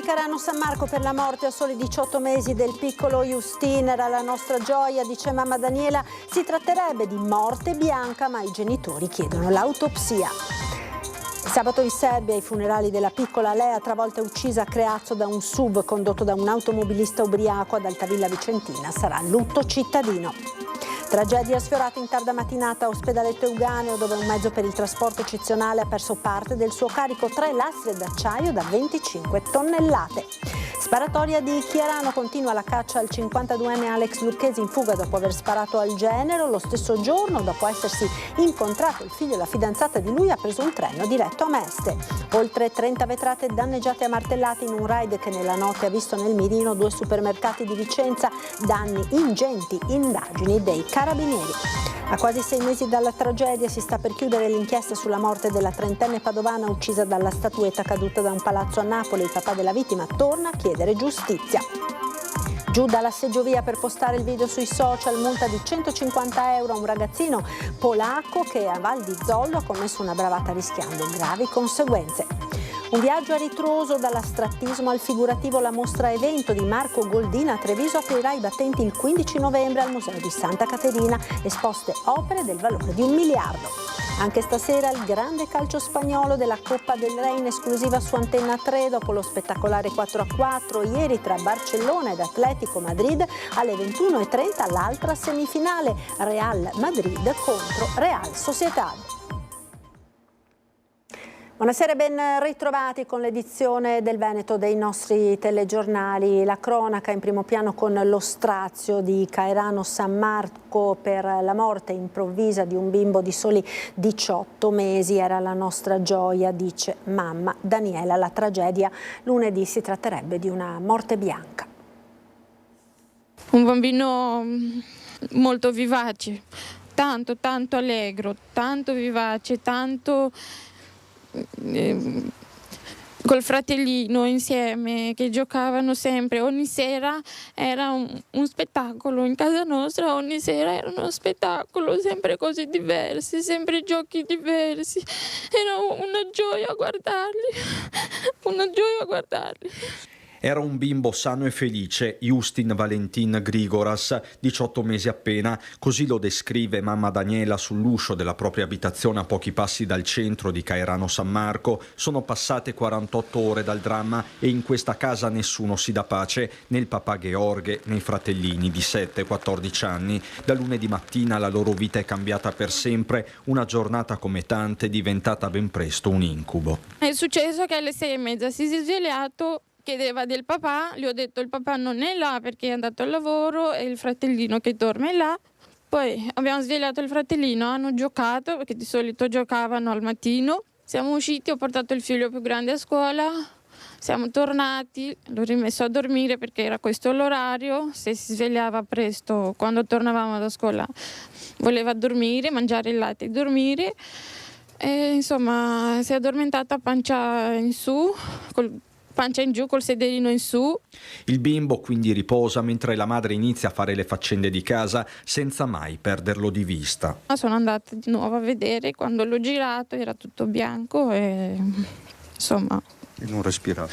Cairano San Marco per la morte a soli 18 mesi del piccolo Justin. Era la nostra gioia, dice mamma Daniela. Si tratterebbe di morte bianca, ma i genitori chiedono l'autopsia. Sabato in Serbia i funerali della piccola Lea, travolta e uccisa a Creazzo da un SUV condotto da un automobilista ubriaco ad Altavilla Vicentina. Sarà lutto cittadino. Tragedia sfiorata in tarda mattinata a Ospedaletto Euganeo, dove un mezzo per il trasporto eccezionale ha perso parte del suo carico, 3 lastre d'acciaio da 25 tonnellate. Sparatoria di Chiarano, continua la caccia al 52enne Alex Lucchesi in fuga dopo aver sparato al genero. Lo stesso giorno, dopo essersi incontrato il figlio e la fidanzata di lui, ha preso un treno diretto a Mestre. Oltre 30 vetrate danneggiate a martellate in un raid che nella notte ha visto nel mirino 2 supermercati di Vicenza. Danni ingenti, indagini dei carabinieri. A quasi 6 mesi dalla tragedia si sta per chiudere l'inchiesta sulla morte della 30enne padovana uccisa dalla statuetta caduta da un palazzo a Napoli. Il papà della vittima torna a chiedere giustizia. Giù dalla seggiovia per postare il video sui social, multa di 150 euro a un ragazzino polacco che a Val di Zollo ha commesso una bravata rischiando gravi conseguenze. Un viaggio a ritroso dall'astrattismo al figurativo. La mostra evento di Marco Goldina a Treviso aprirà i battenti il 15 novembre al Museo di Santa Caterina, esposte opere del valore di 1 miliardo. Anche stasera il grande calcio spagnolo della Coppa del Re in esclusiva su Antenna 3 dopo lo spettacolare 4-4 ieri tra Barcellona ed Atletico Madrid. Alle 21:30 l'altra semifinale, Real Madrid contro Real Sociedad. Buonasera e ben ritrovati con l'edizione del Veneto dei nostri telegiornali. La cronaca in primo piano con lo strazio di Cairano San Marco per la morte improvvisa di un bimbo di soli 18 mesi. Era la nostra gioia, dice mamma Daniela. La tragedia lunedì si tratterebbe di una morte bianca. Un bambino molto vivace, tanto allegro, tanto vivace, tanto col fratellino insieme che giocavano sempre, ogni sera era un spettacolo in casa nostra, ogni sera era uno spettacolo, sempre cose diverse, sempre giochi diversi, era una gioia guardarli, una gioia guardarli. Era un bimbo sano e felice, Justin Valentin Grigoras, 18 mesi appena, così lo descrive mamma Daniela sull'uscio della propria abitazione a pochi passi dal centro di Cairano San Marco. Sono passate 48 ore dal dramma e in questa casa nessuno si dà pace, né il papà Gheorghe né i fratellini di 7 e 14 anni. Da lunedì mattina la loro vita è cambiata per sempre, una giornata come tante è diventata ben presto un incubo. È successo che alle 6:30 si è svegliato, chiedeva del papà, gli ho detto il papà non è là perché è andato al lavoro e il fratellino che dorme là. Poi abbiamo svegliato il fratellino, hanno giocato perché di solito giocavano al mattino. Siamo usciti, ho portato il figlio più grande a scuola, siamo tornati, l'ho rimesso a dormire perché era questo l'orario, se si svegliava presto quando tornavamo da scuola voleva dormire, mangiare il latte e dormire. E insomma si è addormentata a pancia in su, pancia in giù col sederino in su. Il bimbo quindi riposa mentre la madre inizia a fare le faccende di casa senza mai perderlo di vista. Sono andata di nuovo a vedere, quando l'ho girato era tutto bianco e insomma... E non respirava?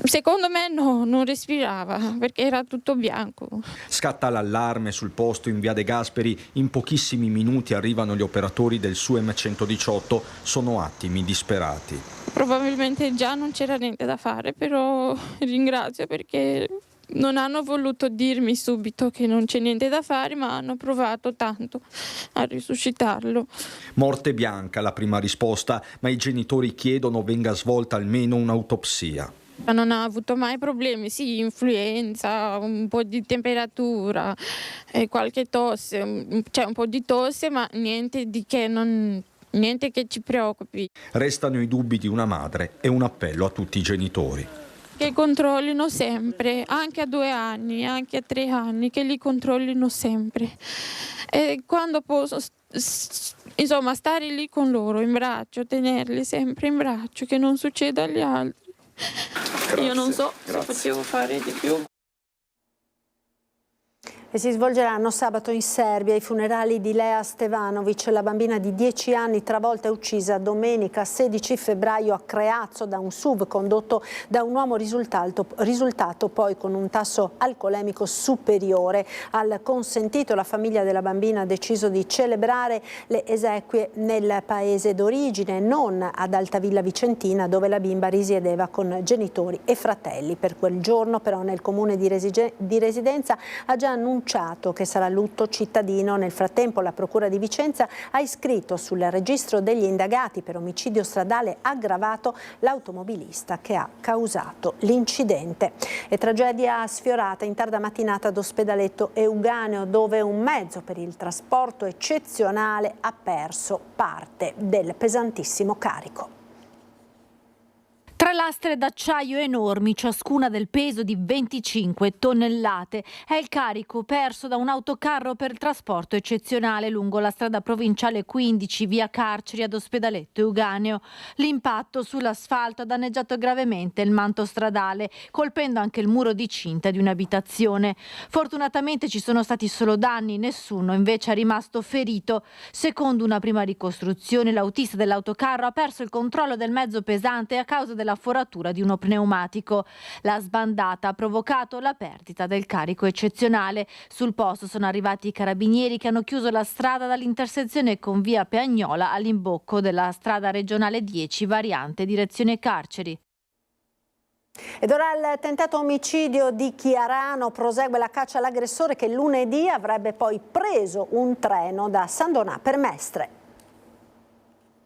Secondo me no, non respirava perché era tutto bianco. Scatta l'allarme sul posto in via De Gasperi. In pochissimi minuti arrivano gli operatori del SUEM 118. Sono attimi disperati. Probabilmente già non c'era niente da fare, però ringrazio perché non hanno voluto dirmi subito che non c'è niente da fare, ma hanno provato tanto a risuscitarlo. Morte bianca la prima risposta, ma i genitori chiedono venga svolta almeno un'autopsia. Non ha avuto mai problemi, sì, influenza, un po' di temperatura, qualche tosse, c'è un po' di tosse, ma niente che ci preoccupi. Restano i dubbi di una madre e un appello a tutti i genitori. Che controllino sempre, anche a 2 anni, anche a 3 anni, che li controllino sempre. E quando posso, insomma, stare lì con loro, in braccio, tenerli sempre in braccio, che non succeda agli altri. Grazie, io non so se potevo fare di più. E si svolgeranno sabato in Serbia i funerali di Lea Stevanovic, la bambina di 10 anni travolta e uccisa domenica 16 febbraio a Creazzo da un SUV condotto da un uomo risultato poi con un tasso alcolemico superiore al consentito. La famiglia della bambina ha deciso di celebrare le esequie nel paese d'origine, non ad Altavilla Vicentina, dove la bimba risiedeva con genitori e fratelli. Per quel giorno però nel comune di residenza ha già annunciato che sarà lutto cittadino. Nel frattempo la Procura di Vicenza ha iscritto sul registro degli indagati per omicidio stradale aggravato l'automobilista che ha causato l'incidente. E tragedia sfiorata in tarda mattinata ad Ospedaletto Euganeo, dove un mezzo per il trasporto eccezionale ha perso parte del pesantissimo carico. 3 lastre d'acciaio enormi, ciascuna del peso di 25 tonnellate. È il carico perso da un autocarro per trasporto eccezionale lungo la strada provinciale 15 via Carceri ad Ospedaletto Euganeo. L'impatto sull'asfalto ha danneggiato gravemente il manto stradale, colpendo anche il muro di cinta di un'abitazione. Fortunatamente ci sono stati solo danni, nessuno invece è rimasto ferito. Secondo una prima ricostruzione, l'autista dell'autocarro ha perso il controllo del mezzo pesante a causa della foratura di uno pneumatico. La sbandata ha provocato la perdita del carico eccezionale. Sul posto sono arrivati i carabinieri che hanno chiuso la strada dall'intersezione con via Peagnola all'imbocco della strada regionale 10 variante direzione Carceri. Ed ora il tentato omicidio di Chiarano. Prosegue la caccia all'aggressore che lunedì avrebbe poi preso un treno da San Donà per Mestre.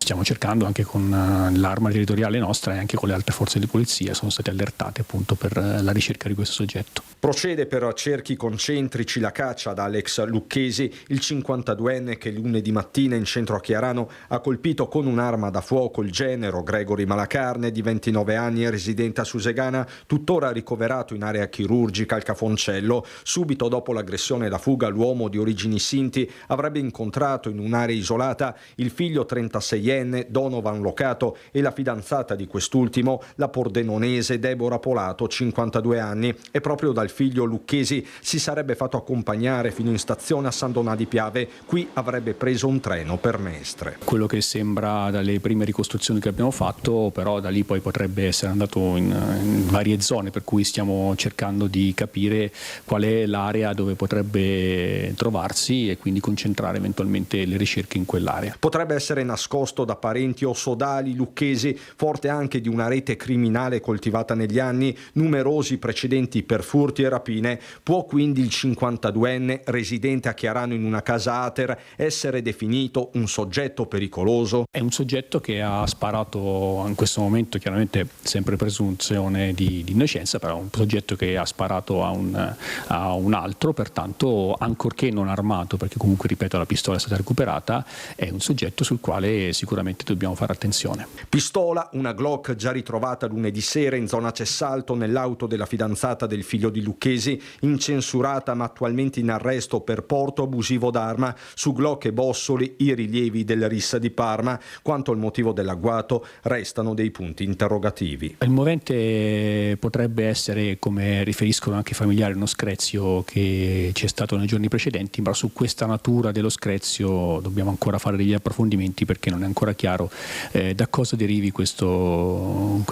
Stiamo cercando anche con l'arma territoriale nostra e anche con le altre forze di polizia, sono state allertate appunto per la ricerca di questo soggetto. Procede per cerchi concentrici la caccia ad Alex Lucchesi, il 52enne che lunedì mattina in centro a Chiarano ha colpito con un'arma da fuoco il genero Gregory Malacarne, di 29 anni, residente a Susegana, tuttora ricoverato in area chirurgica al Cafoncello. Subito dopo l'aggressione e la fuga, l'uomo di origini sinti avrebbe incontrato in un'area isolata il figlio 36enne Donovan Locato e la fidanzata di quest'ultimo, la pordenonese Deborah Polato, 52 anni, e proprio dal figlio Lucchesi si sarebbe fatto accompagnare fino in stazione a San Donà di Piave. Qui avrebbe preso un treno per Mestre. Quello che sembra dalle prime ricostruzioni che abbiamo fatto, però da lì poi potrebbe essere andato in varie zone, per cui stiamo cercando di capire qual è l'area dove potrebbe trovarsi e quindi concentrare eventualmente le ricerche in quell'area. Potrebbe essere nascosto da parenti o sodali lucchesi, forte anche di una rete criminale coltivata negli anni, numerosi precedenti per furti e rapine. Può quindi il 52enne, residente a Chiarano in una casa Ater, essere definito un soggetto pericoloso? È un soggetto che ha sparato, in questo momento chiaramente sempre presunzione di innocenza, però un soggetto che ha sparato a un altro, pertanto ancorché non armato, perché comunque ripeto la pistola è stata recuperata, è un soggetto sul quale sicuramente dobbiamo fare attenzione. Pistola, una Glock già ritrovata lunedì sera in zona Cessalto nell'auto della fidanzata del figlio di Lucchesi, incensurata ma attualmente in arresto per porto abusivo d'arma. Su Glock e bossoli i rilievi del RIS di Parma. Quanto al motivo dell'agguato restano dei punti interrogativi. Il movente potrebbe essere, come riferiscono anche i familiari, uno screzio che c'è stato nei giorni precedenti, ma su questa natura dello screzio dobbiamo ancora fare degli approfondimenti perché non è ancora chiaro da cosa derivi questo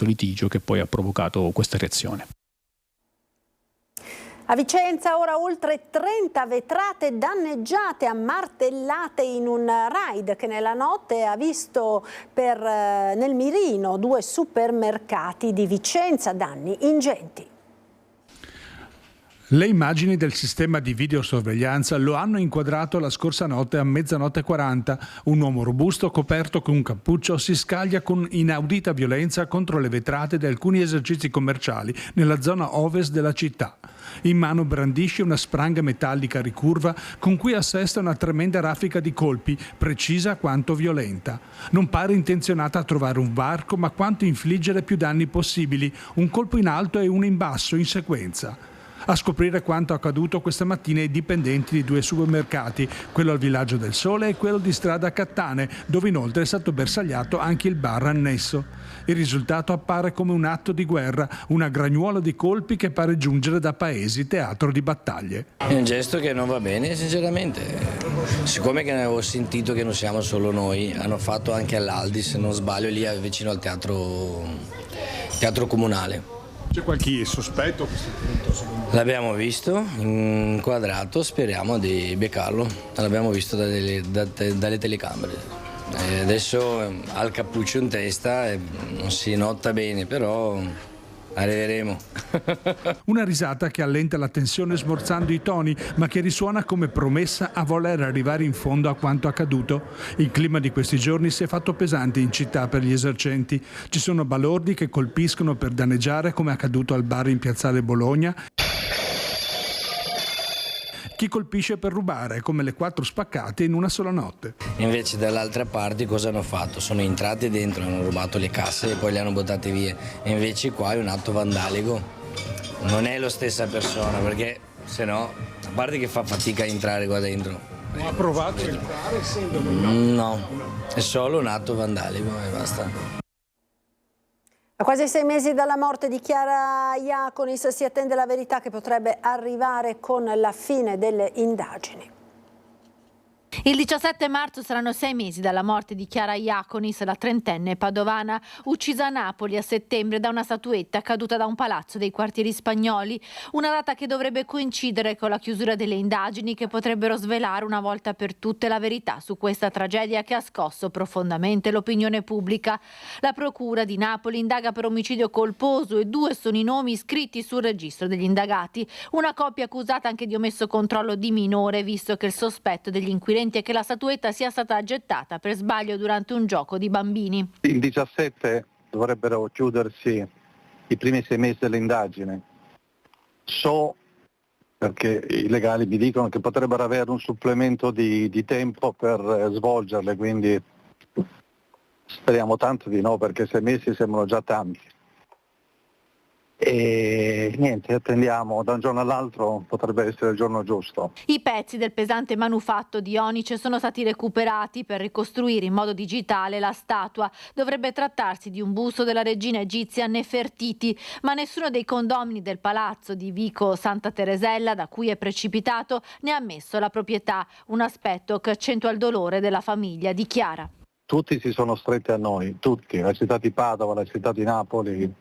litigio che poi ha provocato questa reazione. A Vicenza ora oltre 30 vetrate danneggiate, ammartellate in un raid che nella notte ha visto nel mirino 2 supermercati di Vicenza, danni ingenti. Le immagini del sistema di videosorveglianza lo hanno inquadrato la scorsa notte a 00:40. Un uomo robusto coperto con un cappuccio si scaglia con inaudita violenza contro le vetrate di alcuni esercizi commerciali nella zona ovest della città. In mano brandisce una spranga metallica ricurva con cui assesta una tremenda raffica di colpi, precisa quanto violenta. Non pare intenzionata a trovare un varco, ma quanto infliggere più danni possibili, un colpo in alto e uno in basso in sequenza. A scoprire quanto accaduto questa mattina i dipendenti di 2 supermercati, quello al Villaggio del Sole e quello di strada Cattane, dove inoltre è stato bersagliato anche il bar annesso. Il risultato appare come un atto di guerra, una gragnuola di colpi che pare giungere da paesi teatro di battaglie. È un gesto che non va bene, sinceramente. Siccome che ne avevo sentito che non siamo solo noi, hanno fatto anche all'Aldi, se non sbaglio, lì vicino al teatro comunale. C'è qualche sospetto a questo punto? L'abbiamo visto inquadrato, speriamo di beccarlo. L'abbiamo visto dalle telecamere. Adesso ha il cappuccio in testa e non si nota bene, però arriveremo. Una risata che allenta la tensione smorzando i toni, ma che risuona come promessa a voler arrivare in fondo a quanto accaduto. Il clima di questi giorni si è fatto pesante in città per gli esercenti. Ci sono balordi che colpiscono per danneggiare, come accaduto al bar in Piazzale Bologna. Chi colpisce per rubare, come le 4 spaccate in una sola notte. Invece dall'altra parte cosa hanno fatto? Sono entrati dentro, hanno rubato le casse e poi le hanno buttate via. E invece qua è un atto vandalico. Non è la stessa persona, perché se no, a parte che fa fatica a entrare qua dentro. Ma ha provato a entrare essendo No, è solo un atto vandalico e basta. A quasi 6 mesi dalla morte di Chiara Iaconis si attende la verità che potrebbe arrivare con la fine delle indagini. Il 17 marzo saranno 6 mesi dalla morte di Chiara Iaconis, la trentenne padovana, uccisa a Napoli a settembre da una statuetta caduta da un palazzo dei quartieri spagnoli. Una data che dovrebbe coincidere con la chiusura delle indagini che potrebbero svelare una volta per tutte la verità su questa tragedia che ha scosso profondamente l'opinione pubblica. La procura di Napoli indaga per omicidio colposo e 2 sono i nomi iscritti sul registro degli indagati. Una coppia accusata anche di omesso controllo di minore, visto che il sospetto degli inquirenti è che la statuetta sia stata gettata per sbaglio durante un gioco di bambini. Il 17 dovrebbero chiudersi i primi 6 mesi dell'indagine. So, perché i legali mi dicono che potrebbero avere un supplemento di tempo per svolgerle, quindi speriamo tanto di no, perché 6 mesi sembrano già tanti. E niente, attendiamo, da un giorno all'altro potrebbe essere il giorno giusto. I pezzi del pesante manufatto di onice sono stati recuperati per ricostruire in modo digitale la statua. Dovrebbe trattarsi di un busto della regina egizia Nefertiti, ma nessuno dei condomini del palazzo di Vico Santa Teresella, da cui è precipitato, ne ha ammesso la proprietà, un aspetto che accentua il dolore della famiglia di Chiara. Tutti si sono stretti a noi, tutti, la città di Padova, la città di Napoli,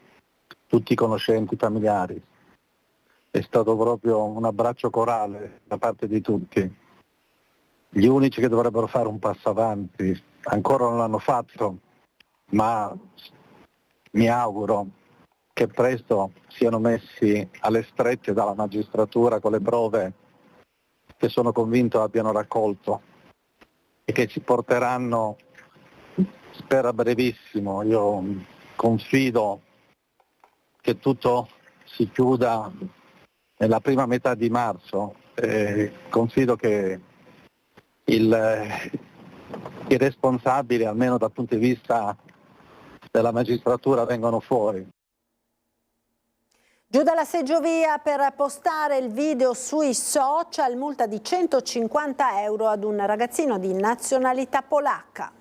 tutti i conoscenti, familiari. È stato proprio un abbraccio corale da parte di tutti. Gli unici che dovrebbero fare un passo avanti ancora non l'hanno fatto, ma mi auguro che presto siano messi alle strette dalla magistratura con le prove che sono convinto abbiano raccolto e che ci porteranno, spero a brevissimo, io confido che tutto si chiuda nella prima metà di marzo. Confido che i responsabili, almeno dal punto di vista della magistratura, vengano fuori. Giù dalla seggiovia per postare il video sui social, multa di 150 euro ad un ragazzino di nazionalità polacca.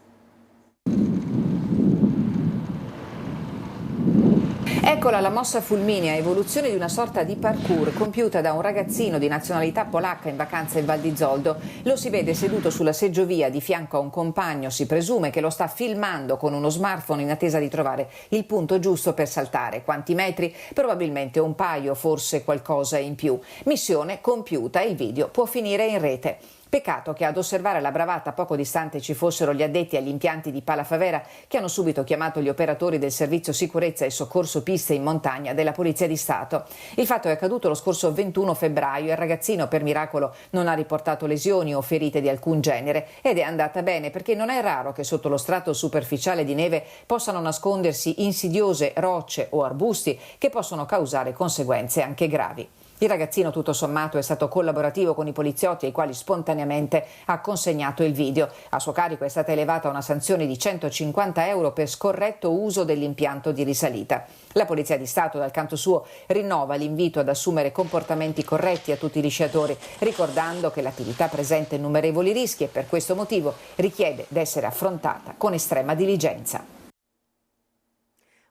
Eccola la mossa fulminea, evoluzione di una sorta di parkour compiuta da un ragazzino di nazionalità polacca in vacanza in Val di Zoldo. Lo si vede seduto sulla seggiovia di fianco a un compagno, si presume che lo sta filmando con uno smartphone in attesa di trovare il punto giusto per saltare. Quanti metri? Probabilmente un paio, forse qualcosa in più. Missione compiuta, il video può finire in rete. Peccato che ad osservare la bravata poco distante ci fossero gli addetti agli impianti di Pala Favera che hanno subito chiamato gli operatori del servizio sicurezza e soccorso piste in montagna della Polizia di Stato. Il fatto è accaduto lo scorso 21 febbraio e il ragazzino per miracolo non ha riportato lesioni o ferite di alcun genere ed è andata bene perché non è raro che sotto lo strato superficiale di neve possano nascondersi insidiose rocce o arbusti che possono causare conseguenze anche gravi. Il ragazzino tutto sommato è stato collaborativo con i poliziotti ai quali spontaneamente ha consegnato il video. A suo carico è stata elevata una sanzione di 150 euro per scorretto uso dell'impianto di risalita. La Polizia di Stato dal canto suo rinnova l'invito ad assumere comportamenti corretti a tutti gli sciatori, ricordando che l'attività presenta innumerevoli rischi e per questo motivo richiede di essere affrontata con estrema diligenza.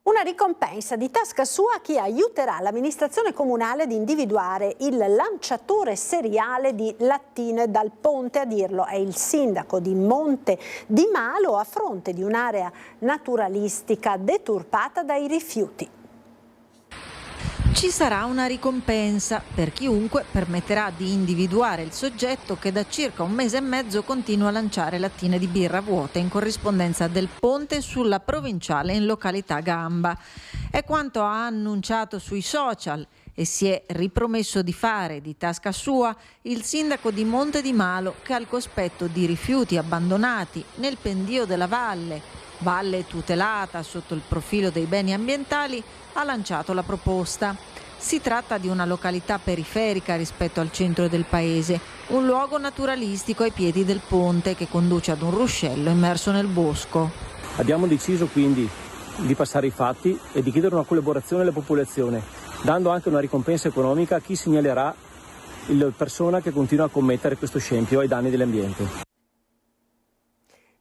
Una ricompensa di tasca sua a chi aiuterà l'amministrazione comunale ad individuare il lanciatore seriale di lattine dal ponte. A dirlo è il sindaco di Monte di Malo a fronte di un'area naturalistica deturpata dai rifiuti. Ci sarà una ricompensa per chiunque permetterà di individuare il soggetto che da circa un mese e mezzo continua a lanciare lattine di birra vuote in corrispondenza del ponte sulla provinciale in località Gamba. È quanto ha annunciato sui social e si è ripromesso di fare di tasca sua il sindaco di Monte di Malo, che al cospetto di rifiuti abbandonati nel pendio della valle tutelata sotto il profilo dei beni ambientali, ha lanciato la proposta. Si tratta di una località periferica rispetto al centro del paese, un luogo naturalistico ai piedi del ponte che conduce ad un ruscello immerso nel bosco. Abbiamo deciso quindi di passare i fatti e di chiedere una collaborazione alla popolazione, dando anche una ricompensa economica a chi segnalerà la persona che continua a commettere questo scempio ai danni dell'ambiente.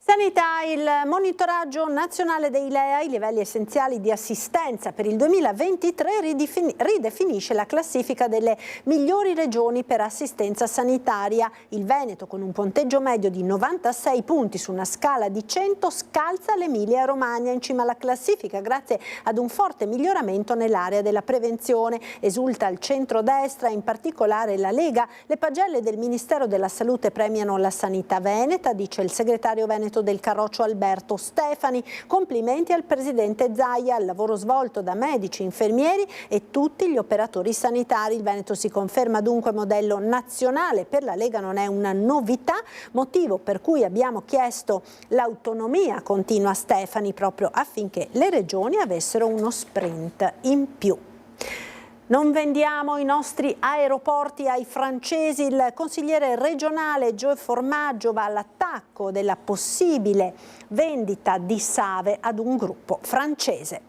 Sanità, il monitoraggio nazionale dei LEA, i livelli essenziali di assistenza per il 2023, ridefinisce la classifica delle migliori regioni per assistenza sanitaria. Il Veneto, con un punteggio medio di 96 punti su una scala di 100, scalza l'Emilia-Romagna in cima alla classifica grazie ad un forte miglioramento nell'area della prevenzione. Esulta il centrodestra, in particolare la Lega. Le pagelle del Ministero della Salute premiano la sanità veneta, dice il segretario veneto del Carroccio Alberto Stefani. Complimenti al presidente Zaia, al lavoro svolto da medici, infermieri e tutti gli operatori sanitari. Il Veneto si conferma dunque modello nazionale. Per la Lega non è una novità, motivo per cui abbiamo chiesto l'autonomia, continua Stefani, proprio affinché le regioni avessero uno sprint in più. Non vendiamo i nostri aeroporti ai francesi. Il consigliere regionale Joe Formaggio va all'attacco della possibile vendita di Save ad un gruppo francese.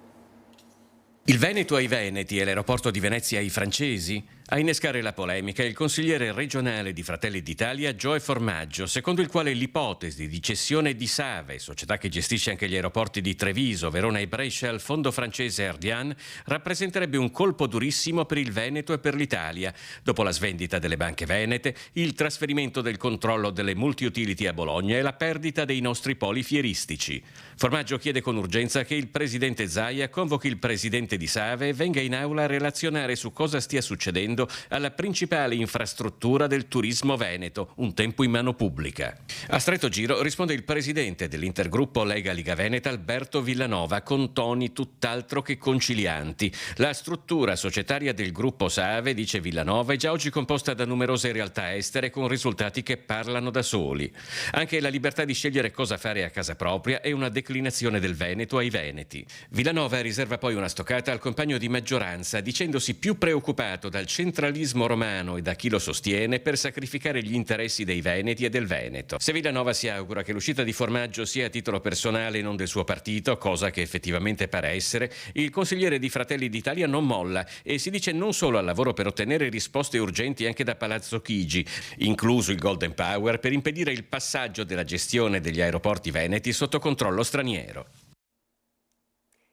Il Veneto ai veneti e l'aeroporto di Venezia ai francesi? A innescare la polemica è il consigliere regionale di Fratelli d'Italia Joe Formaggio, secondo il quale l'ipotesi di cessione di Save, società che gestisce anche gli aeroporti di Treviso, Verona e Brescia, al fondo francese Ardian, rappresenterebbe un colpo durissimo per il Veneto e per l'Italia. Dopo la svendita delle banche venete, il trasferimento del controllo delle multi-utility a Bologna e la perdita dei nostri poli fieristici. Formaggio chiede con urgenza che il presidente Zaia convochi il presidente di Save e venga in aula a relazionare su cosa stia succedendo alla principale infrastruttura del turismo veneto, un tempo in mano pubblica. A stretto giro risponde il presidente dell'intergruppo Lega-Liga Veneta Alberto Villanova con toni tutt'altro che concilianti. La struttura societaria del gruppo Save, dice Villanova, è già oggi composta da numerose realtà estere con risultati che parlano da soli. Anche la libertà di scegliere cosa fare a casa propria è una declinazione del Veneto ai veneti. Villanova riserva poi una stoccata al compagno di maggioranza, dicendosi più preoccupato dal centralismo romano e da chi lo sostiene per sacrificare gli interessi dei veneti e del Veneto. Se Villanova si augura che l'uscita di Formaggio sia a titolo personale e non del suo partito, cosa che effettivamente pare essere, il consigliere di Fratelli d'Italia non molla e si dice non solo al lavoro per ottenere risposte urgenti anche da Palazzo Chigi, incluso il Golden Power, per impedire il passaggio della gestione degli aeroporti veneti sotto controllo straniero.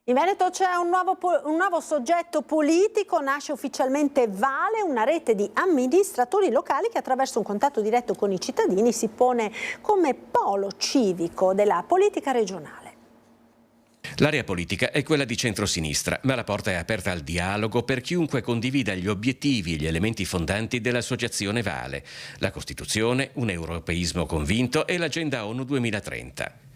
In Veneto c'è un nuovo soggetto politico, nasce ufficialmente Vale, una rete di amministratori locali che attraverso un contatto diretto con i cittadini si pone come polo civico della politica regionale. L'area politica è quella di centrosinistra, ma la porta è aperta al dialogo per chiunque condivida gli obiettivi e gli elementi fondanti dell'associazione Vale, la Costituzione, un europeismo convinto e l'Agenda ONU 2030.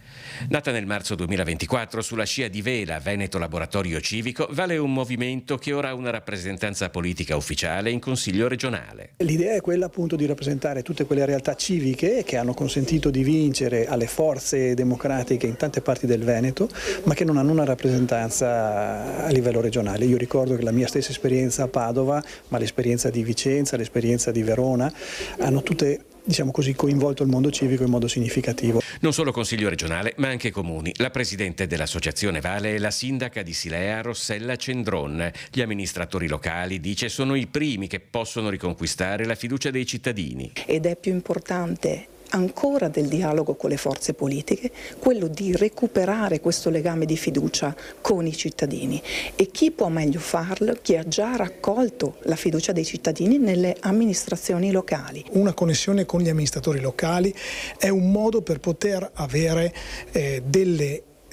Nata nel marzo 2024 sulla scia di Vela, Veneto Laboratorio Civico, Vale un movimento che ora ha una rappresentanza politica ufficiale in Consiglio regionale. L'idea è quella appunto di rappresentare tutte quelle realtà civiche che hanno consentito di vincere alle forze democratiche in tante parti del Veneto, ma che non hanno una rappresentanza a livello regionale. Io ricordo che la mia stessa esperienza a Padova, ma l'esperienza di Vicenza, l'esperienza di Verona, hanno tutte, diciamo così, coinvolto il mondo civico in modo significativo. Non solo Consiglio regionale, ma anche comuni. La presidente dell'Associazione Vale è la sindaca di Silea, Rossella Cendron. Gli amministratori locali, dice, sono i primi che possono riconquistare la fiducia dei cittadini. Ed è più importante ancora del dialogo con le forze politiche, quello di recuperare questo legame di fiducia con i cittadini. E chi può meglio farlo? Chi ha già raccolto la fiducia dei cittadini nelle amministrazioni locali. Una connessione con gli amministratori locali è un modo per poter avere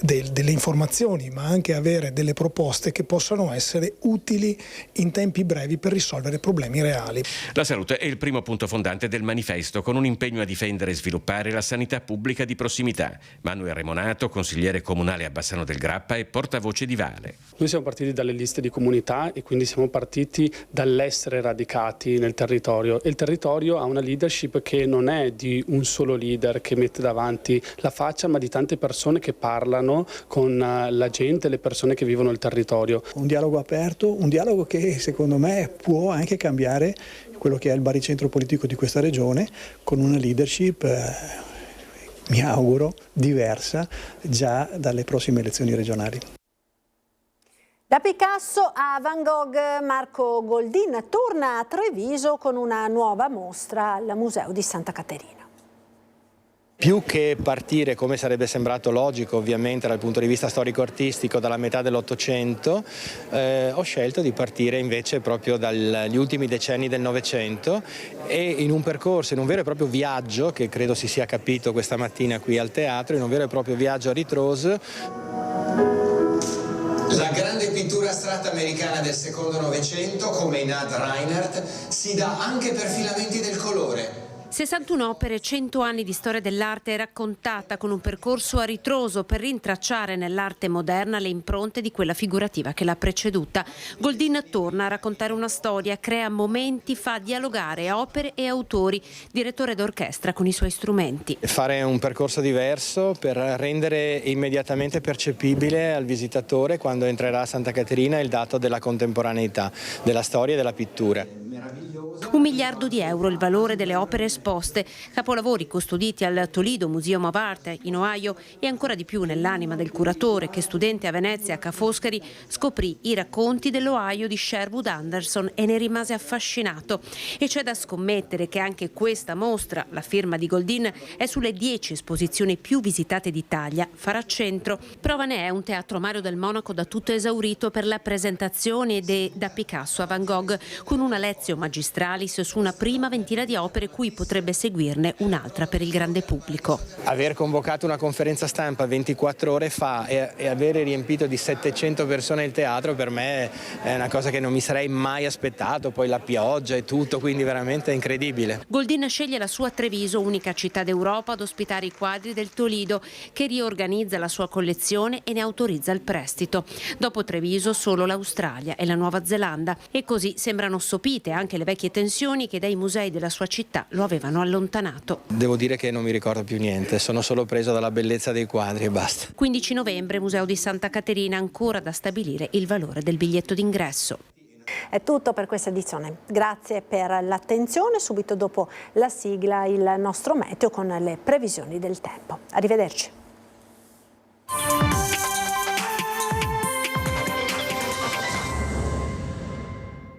delle informazioni, ma anche avere delle proposte che possano essere utili in tempi brevi per risolvere problemi reali. La salute è il primo punto fondante del manifesto, con un impegno a difendere e sviluppare la sanità pubblica di prossimità. Manuel Remonato, consigliere comunale a Bassano del Grappa e portavoce di Vale. Noi siamo partiti dalle liste di comunità e quindi siamo partiti dall'essere radicati nel territorio. E il territorio ha una leadership che non è di un solo leader che mette davanti la faccia, ma di tante persone che parlano con la gente, le persone che vivono il territorio. Un dialogo aperto, un dialogo che secondo me può anche cambiare quello che è il baricentro politico di questa regione, con una leadership, mi auguro, diversa già dalle prossime elezioni regionali. Da Picasso a Van Gogh, Marco Goldin torna a Treviso con una nuova mostra al Museo di Santa Caterina. Più che partire, come sarebbe sembrato logico ovviamente dal punto di vista storico-artistico, dalla metà dell'Ottocento, ho scelto di partire invece proprio dagli ultimi decenni del Novecento e in un percorso, in un vero e proprio viaggio, che credo si sia capito questa mattina qui al teatro, in un vero e proprio viaggio a ritroso. La grande pittura astratta americana del secondo Novecento, come in Ad Reinhardt, si dà anche per filamenti del colore. 61 opere, 100 anni di storia dell'arte raccontata con un percorso a ritroso per rintracciare nell'arte moderna le impronte di quella figurativa che l'ha preceduta. Goldin torna a raccontare una storia, crea momenti, fa dialogare opere e autori, direttore d'orchestra con i suoi strumenti. Fare un percorso diverso per rendere immediatamente percepibile al visitatore, quando entrerà a Santa Caterina, il dato della contemporaneità, della storia e della pittura. €1 miliardo il valore delle opere esposte, capolavori custoditi al Toledo Museum of Art in Ohio e ancora di più nell'anima del curatore che, studente a Venezia, a Ca' Foscari, scoprì i racconti dell'Ohio di Sherwood Anderson e ne rimase affascinato. E c'è da scommettere che anche questa mostra, la firma di Goldin, è sulle 10 esposizioni più visitate d'Italia, farà centro. Prova ne è un teatro Mario del Monaco da tutto esaurito per la presentazione Da Picasso a Van Gogh, con una lezione magistralis su una prima ventina di opere, cui potrebbe seguirne un'altra per il grande pubblico. Aver convocato una conferenza stampa 24 ore fa e avere riempito di 700 persone il teatro, per me è una cosa che non mi sarei mai aspettato, poi la pioggia e tutto, quindi veramente incredibile. Goldin sceglie la sua Treviso, unica città d'Europa ad ospitare i quadri del Toledo, che riorganizza la sua collezione e ne autorizza il prestito. Dopo Treviso solo l'Australia e la Nuova Zelanda, e così sembrano sopite anche le vecchie tensioni che dai musei della sua città lo avevano allontanato. Devo dire che non mi ricordo più niente, sono solo preso dalla bellezza dei quadri e basta. 15 novembre, Museo di Santa Caterina, ancora da stabilire il valore del biglietto d'ingresso. È tutto per questa edizione, grazie per l'attenzione. Subito dopo la sigla il nostro meteo con le previsioni del tempo. Arrivederci.